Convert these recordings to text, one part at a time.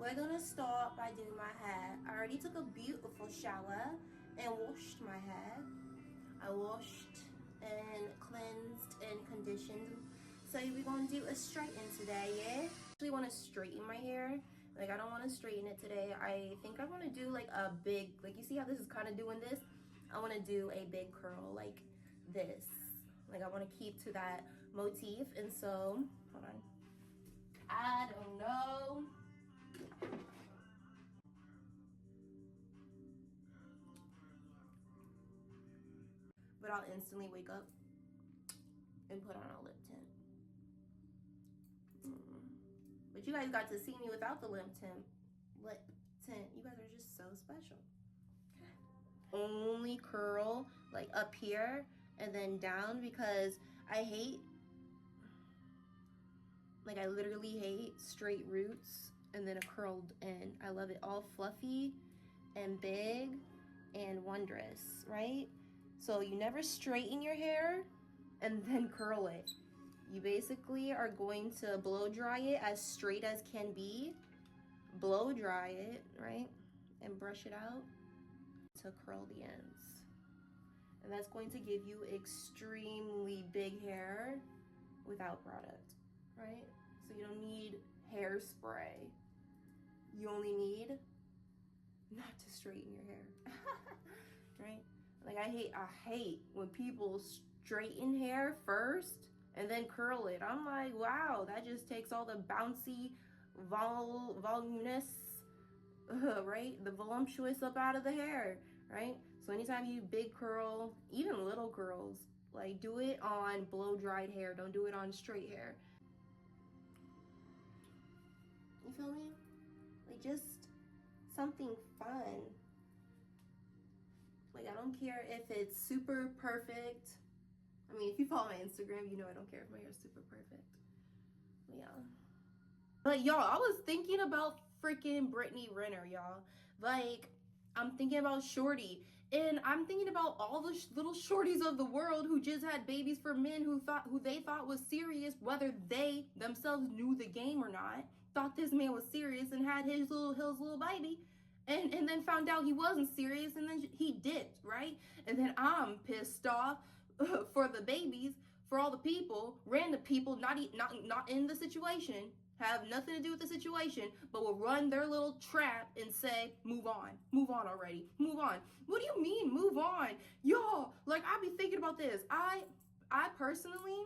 we're gonna start by doing my hair. I already took a beautiful shower and washed my hair. I washed and cleansed and conditioned. So we're gonna do a straighten today, yeah? I actually wanna straighten my hair. Like, I don't wanna straighten it today. I think I wanna do like a big, like, you see how this is kind of doing this? I wanna do a big curl like this. Like, I wanna keep to that motif. And so, hold on. I don't know. But I'll instantly wake up and put on a lip tint. But you guys got to see me without the lip tint. You guys are just so special. Only curl like up here and then down, because I hate, like, I literally hate straight roots and then a curled end. I love it all fluffy and big and wondrous, right? So you never straighten your hair and then curl it. You basically are going to blow dry it as straight as can be, blow dry it, right? And brush it out to curl the ends. And that's going to give you extremely big hair without product, right? So you don't need hairspray. You only need not to straighten your hair, right? Like, I hate when people straighten hair first and then curl it. I'm like, wow, that just takes all the bouncy voluminous, right? The voluptuous up out of the hair, right? So anytime you big curl, even little curls, like, do it on blow dried hair. Don't do it on straight hair. You feel me? Like, just something fun. Like, I don't care if it's super perfect. I mean, if you follow my Instagram, you know I don't care if my hair is super perfect. Yeah. But y'all, I was thinking about freaking Brittany Renner, y'all. Like, I'm thinking about Shorty. And I'm thinking about all the little shorties of the world who just had babies for men who they thought was serious, whether they themselves knew the game or not, thought this man was serious and had his little baby. And then found out he wasn't serious, and then he dipped, right? And then I'm pissed off for the babies, for all the people, random people not in the situation, have nothing to do with the situation, but will run their little trap and say, move on already, move on. What do you mean move on? Y'all, like, I be thinking about this. I personally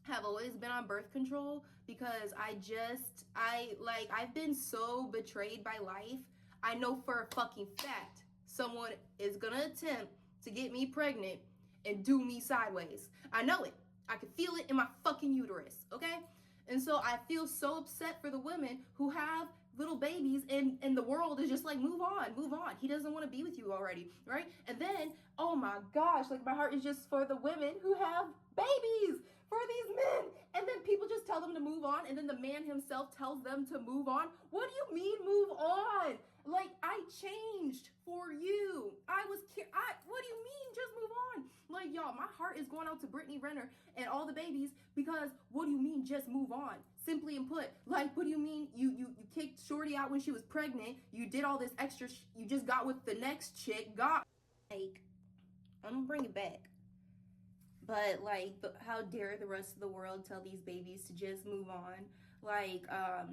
have always been on birth control because I've been so betrayed by life. I know for a fucking fact someone is gonna attempt to get me pregnant and do me sideways. I know it. I can feel it in my fucking uterus, okay? And so I feel so upset for the women who have little babies and the world is just like, move on. He doesn't want to be with you already, right? And then, oh my gosh, like, my heart is just for the women who have babies, for these men. And then people just tell them to move on, and then the man himself tells them to move on. What do you mean move on? Like, I changed for you. What do you mean just move on? Like, y'all, my heart is going out to Brittany Renner and all the babies, because what do you mean just move on? Simply and put, like, what do you mean you kicked Shorty out when she was pregnant? You did all this extra you just got with the next chick. God, like, I'm gonna bring it back. But, like, how dare the rest of the world tell these babies to just move on? Like,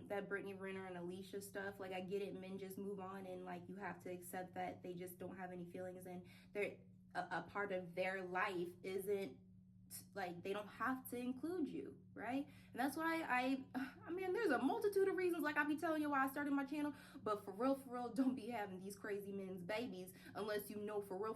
that Brittany Renner and Alicia stuff. Like, I get it, men just move on, and, like, you have to accept that they just don't have any feelings, and they're a part of their life isn't, like, they don't have to include you, right? And that's why I mean, there's a multitude of reasons, like I be telling you why I started my channel, but for real, don't be having these crazy men's babies unless you know for real,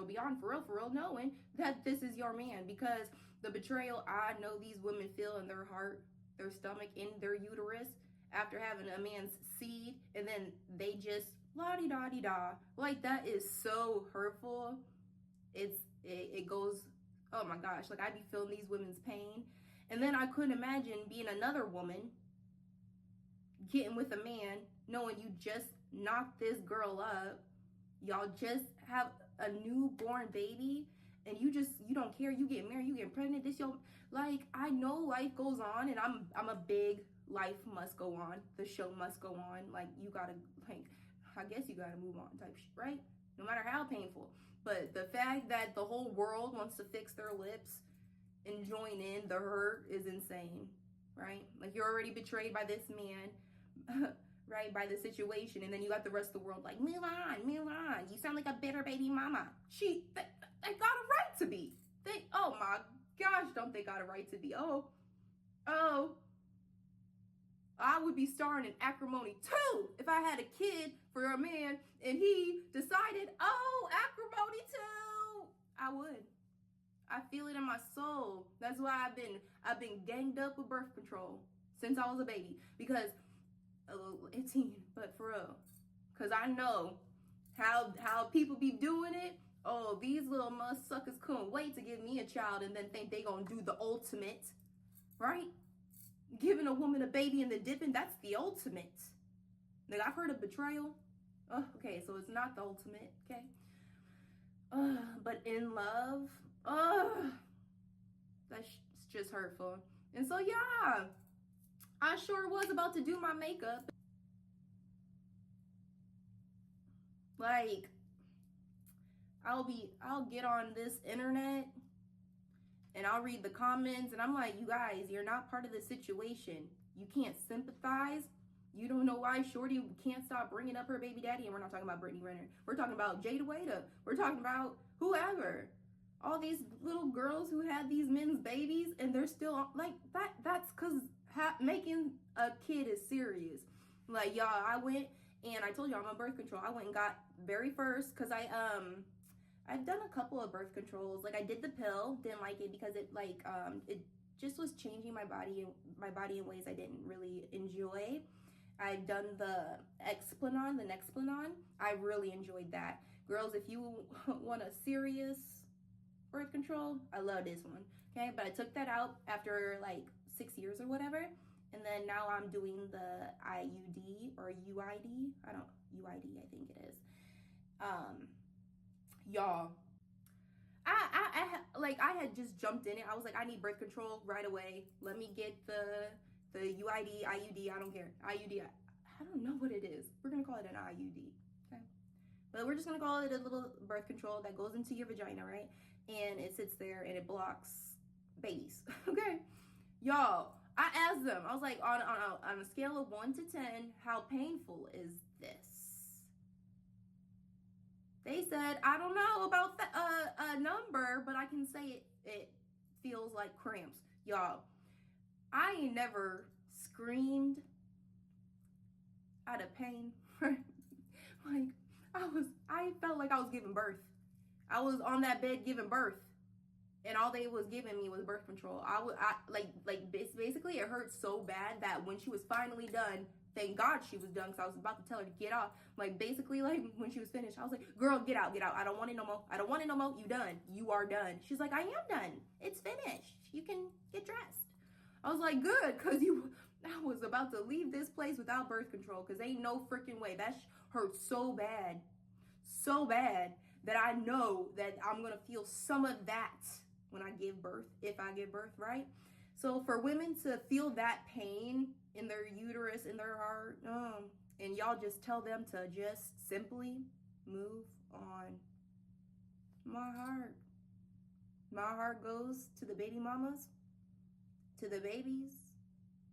beyond for real, knowing that this is your man. Because the betrayal I know these women feel in their heart, their stomach, in their uterus, after having a man's seed, and then they just la-di-da-di-da, like, that is so hurtful. It goes, oh my gosh, like, I be feeling these women's pain. And then I couldn't imagine being another woman getting with a man knowing you just knocked this girl up, y'all just have a newborn baby, and you don't care. You get married, you get pregnant, this your, like, I know life goes on, and I'm a big life must go on. The show must go on. Like, you gotta, like, I guess you gotta move on type shit, right? No matter how painful. But the fact that the whole world wants to fix their lips and join in the hurt is insane, right? Like, you're already betrayed by this man, right? By the situation. And then you got the rest of the world like, move on, move on. You sound like a bitter baby mama. They got a right to be. Oh my gosh, don't they got a right to be? Oh, I would be starring in Acrimony too if I had a kid for a man and he decided, oh, Acrimony too. I would. I feel it in my soul. That's why I've been ganged up with birth control since I was a baby, because 18, but for real, because I know how people be doing it. Oh, these little must suckers couldn't wait to give me a child and then think they gonna do the ultimate, right? Giving a woman a baby and then dipping, that's the ultimate. Like, I've heard of betrayal. Oh, okay, so it's not the ultimate, okay? But in love, that's just hurtful. And so, yeah, I sure was about to do my makeup. Like, I'll get on this internet and I'll read the comments and I'm like, you guys, you're not part of the situation. You can't sympathize. You don't know why Shorty can't stop bringing up her baby daddy. And we're not talking about Brittany Renner. We're talking about Jada Wada. We're talking about whoever. All these little girls who had these men's babies and they're still like that. That's because making a kid is serious. Like, y'all, I went and I told you I'm on birth control. I went and got very first because I've done a couple of birth controls. Like, I did the pill, didn't like it because it it just was changing my body in ways I didn't really enjoy. I've done the Explanon, the Nexplanon. I really enjoyed that. Girls, if you want a serious birth control, I love this one. Okay, but I took that out after like 6 years or whatever. And then now I'm doing the IUD or UID. UID, I think it is. Y'all, I had just jumped in it. I was like, I need birth control right away. Let me get the UID, IUD, I don't care. IUD, I don't know what it is. We're gonna call it an IUD, okay? But we're just gonna call it a little birth control that goes into your vagina, right? And it sits there and it blocks babies, okay? Y'all, I asked them, I was like, on a scale of 1 to 10, how painful is this? They said, I don't know about a number, but I can say it feels like cramps. Y'all, I ain't never screamed out of pain. Like, I felt like I was giving birth. I was on that bed giving birth, and all they was giving me was birth control. Basically, it hurt so bad that when she was finally done, thank God she was done, because I was about to tell her to get off. Like, basically, like, when she was finished, I was like, girl, get out. I don't want it no more. I don't want it no more. You done. You are done. She's like, I am done. It's finished. You can get dressed. I was like, good, because I was about to leave this place without birth control, because ain't no freaking way. That hurt so bad that I know that I'm going to feel some of that when I give birth, if I give birth, right? So for women to feel that pain in their uterus, in their heart, and y'all just tell them to just simply move on. My heart goes to the baby mamas, to the babies,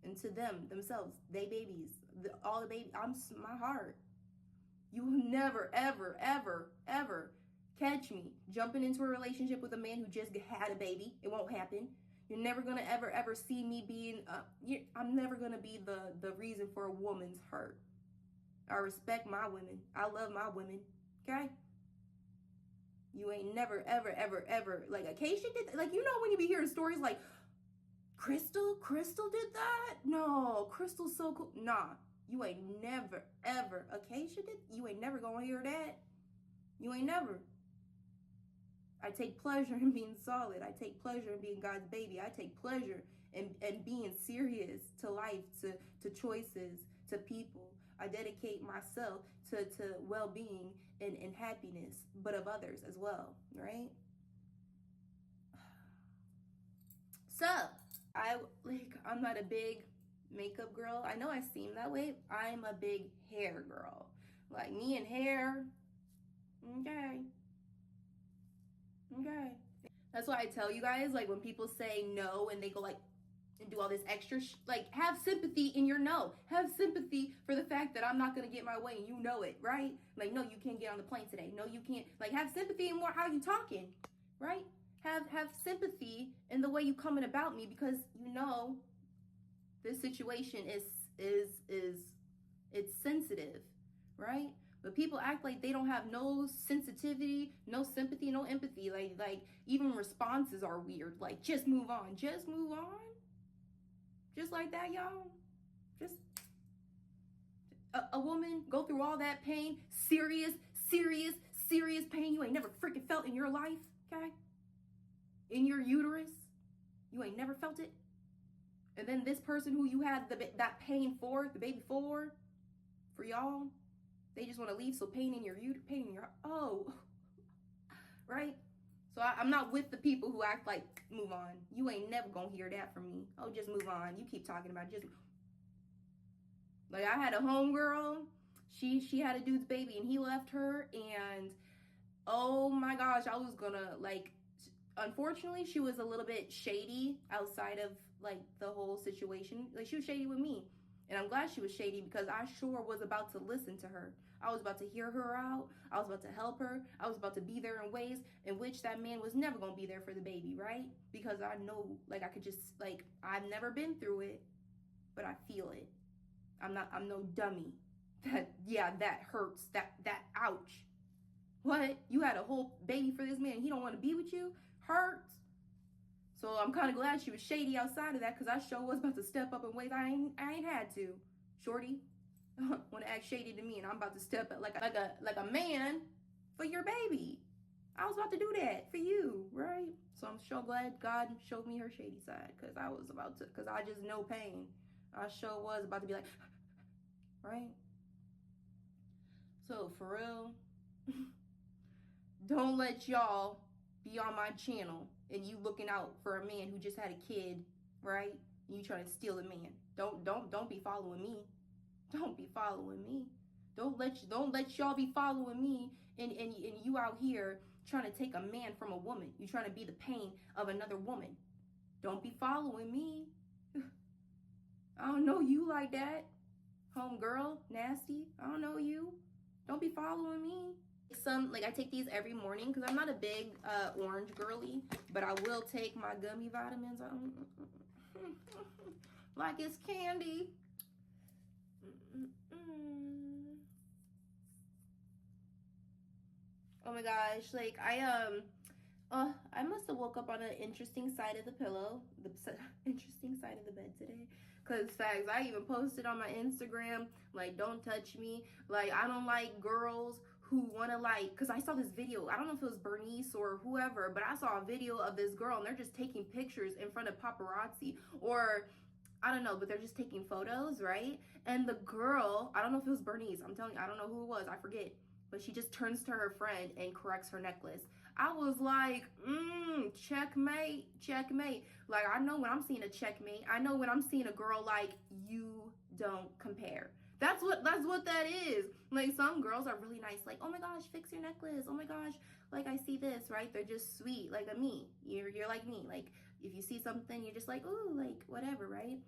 and to themselves, they babies, all the babies. My heart. You will never, ever, ever, ever catch me jumping into a relationship with a man who just had a baby. It won't happen. You're never gonna ever see me being. I'm never gonna be the reason for a woman's hurt. I respect my women. I love my women. Okay. You ain't never, ever like Acacia did. Like, you know when you be hearing stories like Crystal did that? No, Crystal's so cool. Nah, you ain't never, ever. Acacia did? You ain't never gonna hear that. You ain't never. I take pleasure in being solid. I take pleasure in being God's baby. I take pleasure in being serious to life, to choices, to people. I dedicate myself to well-being and happiness, but of others as well, right? So, I'm not a big makeup girl. I know I seem that way. I'm a big hair girl. Like, me and hair, okay. Okay. That's why I tell you guys, like, when people say no and they go like and do all this extra like, have sympathy in your no. Have sympathy for the fact that I'm not gonna get my way and you know it, right? Like, no, you can't get on the plane today. No, you can't. Like, have sympathy in how you talking, right? Have sympathy in the way you coming about me, because you know this situation is it's sensitive, right? But people act like they don't have no sensitivity, no sympathy, no empathy. Like even responses are weird. Like, just move on. Just move on. Just like that, y'all. Just a woman go through all that pain, serious pain you ain't never freaking felt in your life, okay? In your uterus, you ain't never felt it. And then this person who you had that pain for, the baby for y'all, they just want to leave. So pain in your oh, right? So I'm not with the people who act like, move on. You ain't never gonna hear that from me. Oh, just move on. You keep talking about it. Just like, I had a homegirl. She had a dude's baby and he left her, and oh my gosh, I was gonna, like, unfortunately she was a little bit shady outside of like the whole situation. Like, she was shady with me, and I'm glad she was shady, because I sure was about to listen to her. I was about to hear her out. I was about to help her. I was about to be there in ways in which that man was never going to be there for the baby, right? Because I know, like, I could just, like, I've never been through it, but I feel it. I'm no dummy. That hurts. That ouch. What? You had a whole baby for this man and he don't want to be with you? Hurts. So I'm kind of glad she was shady outside of that, because I sure was about to step up in ways I ain't had to. Shorty, want to act shady to me, and I'm about to step up like a man for your baby. I was about to do that for you, right? So I'm sure glad God showed me her shady side, because I just know pain. I sure was about to be like, right? So for real, don't let y'all be on my channel and you looking out for a man who just had a kid, right? You trying to steal a man. Don't be following me. Don't be following me. Don't let y'all be following me, and you out here trying to take a man from a woman. You trying to be the pain of another woman. Don't be following me. I don't know you like that. Homegirl, nasty. I don't know you. Don't be following me. I take these every morning, because I'm not a big orange girly, but I will take my gummy vitamins like it's candy. Oh my gosh, like, I must have woke up on an interesting side of the pillow, the interesting side of the bed today. Cause facts, I even posted on my Instagram, like, don't touch me. Like, I don't like girls who wanna, like, cause I saw this video, I don't know if it was Bernice or whoever, but I saw a video of this girl and they're just taking pictures in front of paparazzi, or I don't know, but they're just taking photos, right? And the girl, I don't know if it was Bernice, I'm telling you, I don't know who it was, I forget, but she just turns to her friend and corrects her necklace. I was like, checkmate. Like, I know when I'm seeing a checkmate. I know when I'm seeing a girl like, you don't compare. That's what that is. Like, some girls are really nice, like, oh my gosh, fix your necklace. Oh my gosh, like, I see this, right? They're just sweet, like me. You're like me. Like, if you see something, you're just like, ooh, like, whatever, right?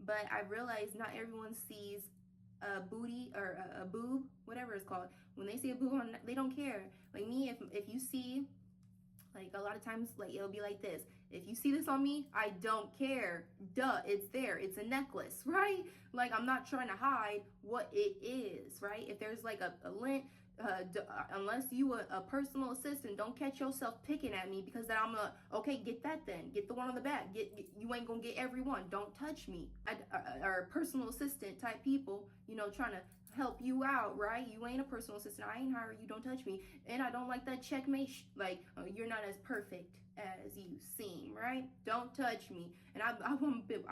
But I realized not everyone sees a booty or a boob, whatever it's called. When they see a boob on, they don't care. Like me, if you see, like, a lot of times, like, it'll be like this. If you see this on me, I don't care. Duh, it's there. It's a necklace, right? Like, I'm not trying to hide what it is, right? If there's like a lint, unless you a personal assistant, don't catch yourself picking at me, because then I'm okay, get that then. Get the one on the back. You ain't gonna get every one. Don't touch me. Or personal assistant type people, you know, trying to help you out, right? You ain't a personal assistant. I ain't hiring you. Don't touch me. And I don't like that checkmate. You're not as perfect as you seem, right? Don't touch me. And I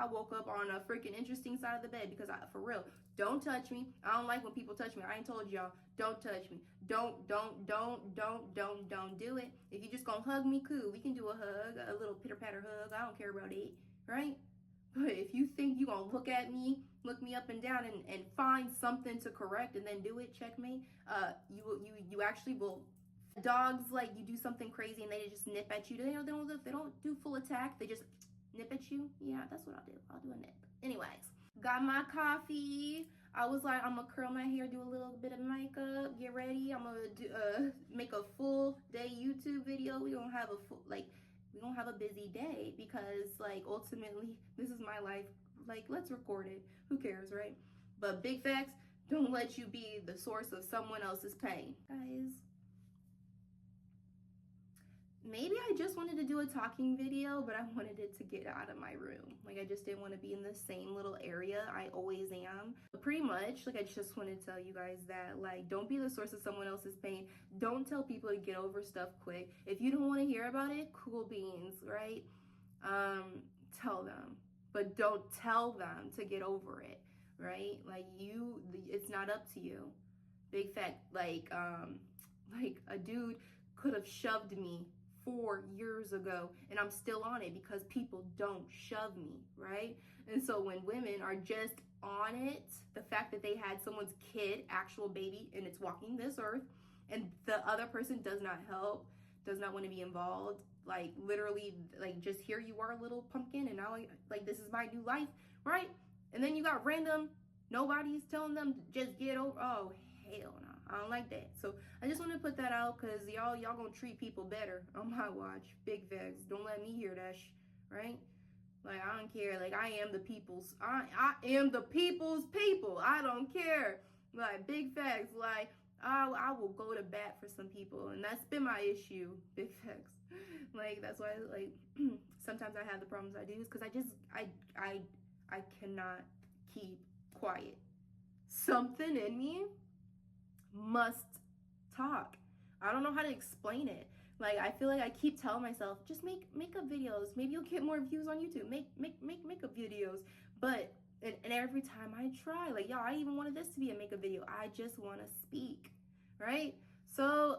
woke up on a freaking interesting side of the bed, because for real, don't touch me. I don't like when people touch me. I ain't told y'all, don't touch me. Don't do it. If you just gonna hug me, cool. We can do a hug, a little pitter patter hug. I don't care about it, right? But if you think you gonna look at me, look me up and down, and find something to correct and then do it, checkmate. You actually will. Dogs, like, you do something crazy and they just nip at you. They don't do full attack. They just nip at you. Yeah, that's what I'll do. I'll do a nip. Anyways, got my coffee. I was like, I'm gonna curl my hair, do a little bit of makeup, get ready. I'm gonna make a full day YouTube video. We don't have a full, like, we don't have a busy day because, like, ultimately this is my life. Like, let's record it. Who cares, right? But big facts, don't let you be the source of someone else's pain, guys. Maybe I just wanted to do a talking video, but I wanted it to get out of my room. Like, I just didn't want to be in the same little area I always am. But pretty much, like, I just want to tell you guys that, like, don't be the source of someone else's pain. Don't tell people to get over stuff quick. If you don't want to hear about it, cool beans, right? Tell them. But don't tell them to get over it, right? Like, it's not up to you. Big fact, like a dude could have shoved me 4 years ago and I'm still on it because people don't shove me, right? And so when women are just on it, the fact that they had someone's kid, actual baby, and it's walking this earth, and the other person does not help, does not want to be involved, like, literally, like, just here you are, little pumpkin, and now, like, this is my new life, right? And then you got random, nobody's telling them to just get over. Oh, hell no. I don't like that. So I just want to put that out because y'all gonna treat people better on my watch. Big facts. Don't let me hear that right? Like, I don't care. Like, I am the people's. I am the people's people. I don't care. Like, big facts. Like, I will go to bat for some people, and that's been my issue. Big facts. Like, that's why, like, sometimes I have the problems I do is because I cannot keep quiet. Something in me must talk. I don't know how to explain it. Like, I feel like I keep telling myself, just make up videos. Maybe you'll get more views on YouTube. Make up videos. But and every time I try, like, y'all, I even wanted this to be a make up video. I just want to speak, right? So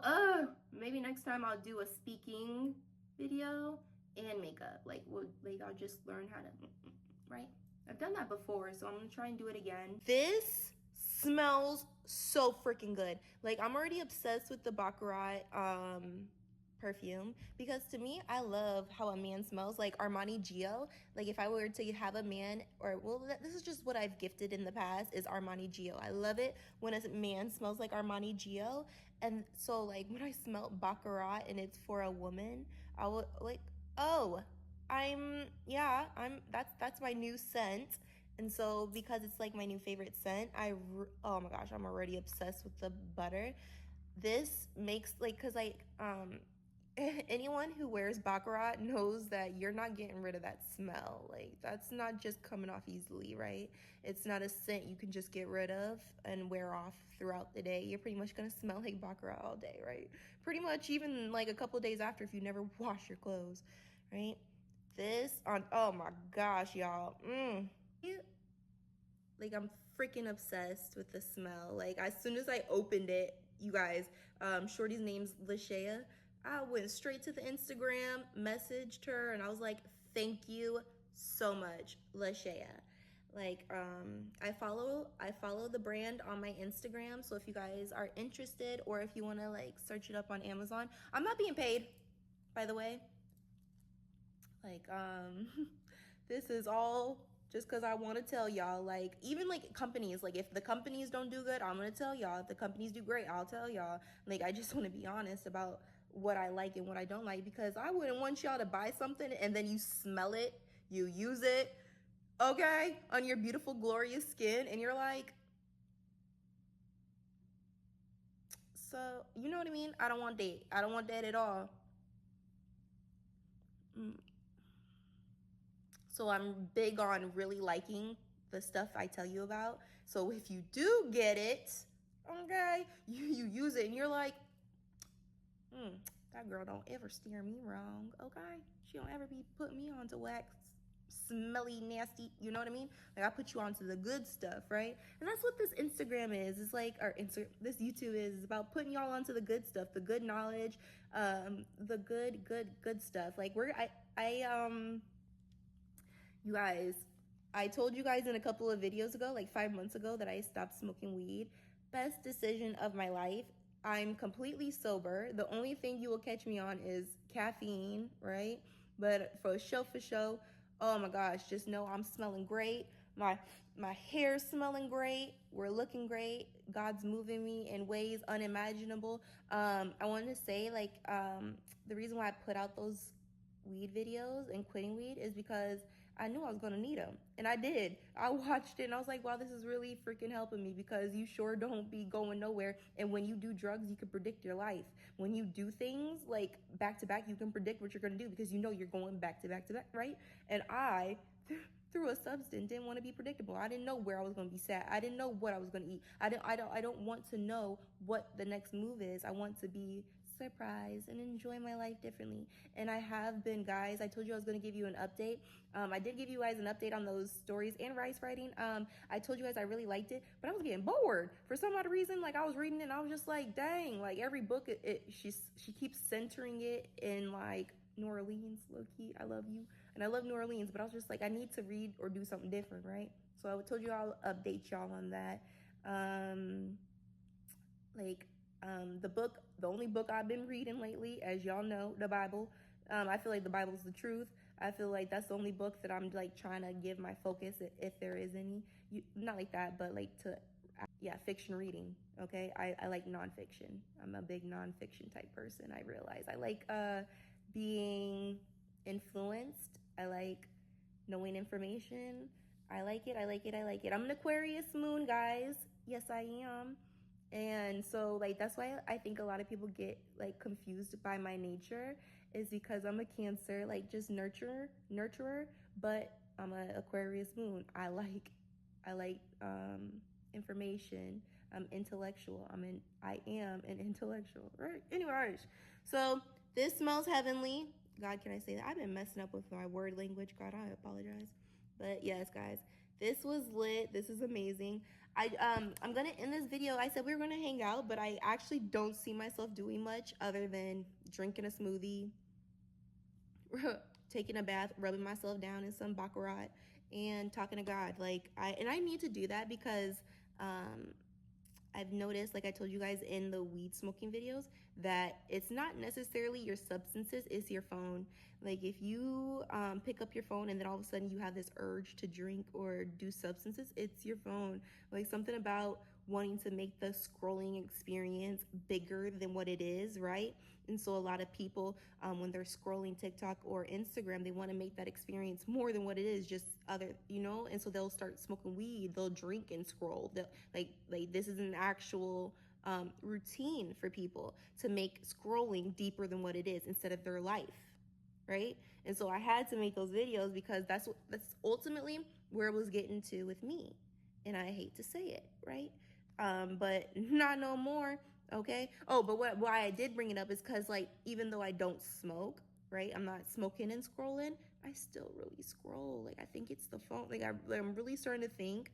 maybe next time I'll do a speaking video and makeup. Like, I'll just learn how to, right? I've done that before, so I'm gonna try and do it again. This smells so freaking good. Like, I'm already obsessed with the Baccarat perfume because to me, I love how a man smells. Like Armani Gio. Like, if I were to have a man, or, well, this is just what I've gifted in the past, is Armani Gio. I love it when a man smells like Armani Gio. And so, like, when I smell Baccarat and it's for a woman, I would, like, oh, that's my new scent. And so, because it's like my new favorite scent, oh my gosh, I'm already obsessed with the butter. This makes, like, because, like, anyone who wears Baccarat knows that you're not getting rid of that smell. Like, that's not just coming off easily, right? It's not a scent you can just get rid of and wear off throughout the day. You're pretty much gonna smell like Baccarat all day, right? Pretty much even like a couple of days after if you never wash your clothes, right? Oh my gosh, y'all. Like, I'm freaking obsessed with the smell. Like, as soon as I opened it, you guys, Shorty's name's Lashea. I went straight to the Instagram, messaged her, and I was like, thank you so much, Lashea. Like, I follow the brand on my Instagram, so if you guys are interested, or if you want to, like, search it up on Amazon, I'm not being paid, by the way. Like, this is all just because I want to tell y'all. Like, even, like, companies, like, if the companies don't do good, I'm going to tell y'all. If the companies do great, I'll tell y'all. Like, I just want to be honest about what I like and what I don't like, because I wouldn't want y'all to buy something and then you smell it, you use it, okay, on your beautiful, glorious skin, and you're like, so, you know what I mean? I don't want that. I don't want that at all. So I'm big on really liking the stuff I tell you about. So if you do get it, okay, you use it and you're like, that girl don't ever steer me wrong, okay? She don't ever be putting me onto wax, smelly, nasty, you know what I mean? Like, I put you onto the good stuff, right? And that's what this Instagram is. It's like, this YouTube is about putting y'all onto the good stuff, the good knowledge, the good stuff. Like, you guys, I told you guys in a couple of videos ago, like 5 months ago, that I stopped smoking weed. Best decision of my life. I'm completely sober. The only thing you will catch me on is caffeine, right? But for show, oh my gosh, just know I'm smelling great. My hair's smelling great. We're looking great. God's moving me in ways unimaginable. I wanted to say, like, the reason why I put out those weed videos and quitting weed is because I knew I was gonna need them, and I did. I watched it and I was like, wow, this is really freaking helping me, because you sure don't be going nowhere. And when you do drugs, you can predict your life. When you do things like back to back, you can predict what you're gonna do, because you know you're going back to back to back, right? And I through a substance didn't want to be predictable. I didn't know where I was going to be sat. I didn't know what I was going to eat. I don't want to know what the next move is. I want to be surprised and enjoy my life differently. And I have been, guys. I told you I was going to give you an update. I did give you guys an update on those stories and rice writing. I told you guys I really liked it, but I was getting bored for some odd reason. Like, I was reading it and I was just like, dang, like every book, she keeps centering it in like New Orleans, low key. I love you. And I love New Orleans, but I was just like, I need to read or do something different, right? So I told you I'll update y'all on that. The only book I've been reading lately, as y'all know, the Bible. I feel like the Bible's the truth. I feel like that's the only book that I'm like trying to give my focus, if there is any. Not like that, but like fiction reading. Okay, I like nonfiction. I'm a big nonfiction type person. I realize I like being influenced. I like knowing information. I like it. I'm an Aquarius moon, guys. Yes, I am. And so like that's why I think a lot of people get like confused by my nature, is because I'm a Cancer, like just nurturer, but I'm an Aquarius moon. I like information. I'm intellectual. I am an intellectual, right? Anyways, so this smells heavenly. God, can I say that? I've been messing up with my word language. God, I apologize. But yes, guys, this was lit. This is amazing. I'm gonna end this video. I said we were gonna hang out, but I actually don't see myself doing much other than drinking a smoothie, taking a bath, rubbing myself down in some baccarat, and talking to God. I need to do that because I've noticed, like I told you guys in the weed smoking videos, that it's not necessarily your substances, it's your phone. Like if you pick up your phone and then all of a sudden you have this urge to drink or do substances, it's your phone. Like something about wanting to make the scrolling experience bigger than what it is, right? And so a lot of people, when they're scrolling TikTok or Instagram, they want to make that experience more than what it is, just other, and so they'll start smoking weed, they'll drink and scroll. Like this is an actual routine for people to make scrolling deeper than what it is instead of their life, right? And so I had to make those videos because that's ultimately where it was getting to with me. And I hate to say it, right? But not no more. Okay. Oh, but why I did bring it up is because, like, even though I don't smoke, right? I'm not smoking and scrolling. I still really scroll. Like, I think it's the phone. Like, I'm really starting to think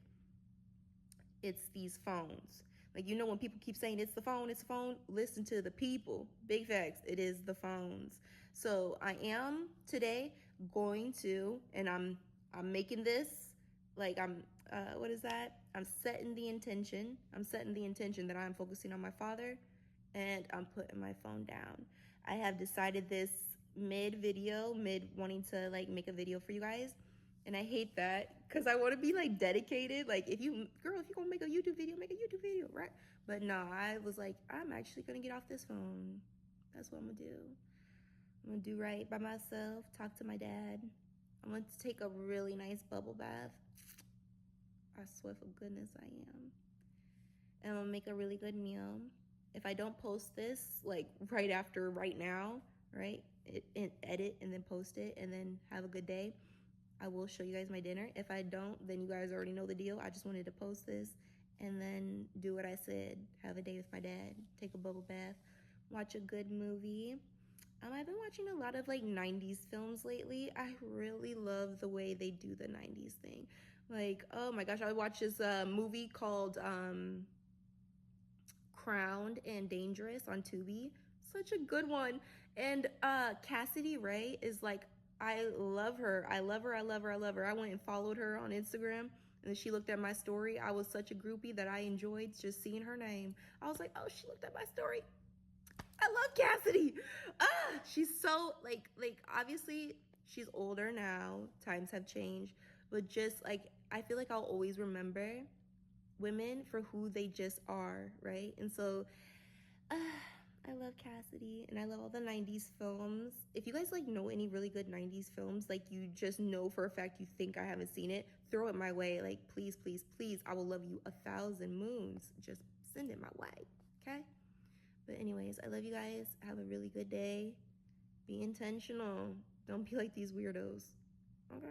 it's these phones. Like, when people keep saying it's the phone, listen to the people. Big facts. It is the phones. So I am today going to, and I'm making this, like, what is that? I'm setting the intention that I'm focusing on my Father, and I'm putting my phone down. I have decided this mid wanting to like make a video for you guys. And I hate that because I want to be like dedicated. Like if you gonna make a YouTube video, right? But no, I was like, I'm actually gonna get off this phone. That's what I'm gonna do. I'm gonna do right by myself, talk to my dad. I'm gonna take a really nice bubble bath. I swear for goodness I am. And I'm gonna make a really good meal. If I don't post this like right now, right? Edit and then post it and then have a good day, I will show you guys my dinner. If I don't, then you guys already know the deal. I just wanted to post this and then do what I said. Have a day with my dad, take a bubble bath, watch a good movie. I've been watching a lot of like 90s films lately. I really love the way they do the 90s thing. Like, oh my gosh, I watched this movie called Crowned and Dangerous on Tubi. Such a good one. And Cassidy Ray is like I love her. I love her. I love her. I love her. I went and followed her on Instagram, and then she looked at my story. I was such a groupie that I enjoyed just seeing her name. I was like, oh, she looked at my story. I love Cassidy. She's so like obviously she's older now. Times have changed, but just like I feel like I'll always remember women for who they just are, right? And so I love Cassidy, and I love all the 90s films. If you guys like know any really good 90s films, like you just know for a fact you think I haven't seen it, throw it my way. Like please, please, please, I will love you 1,000 moons. Just send it my way, okay? But anyways, I love you guys. Have a really good day. Be intentional. Don't be like these weirdos, okay?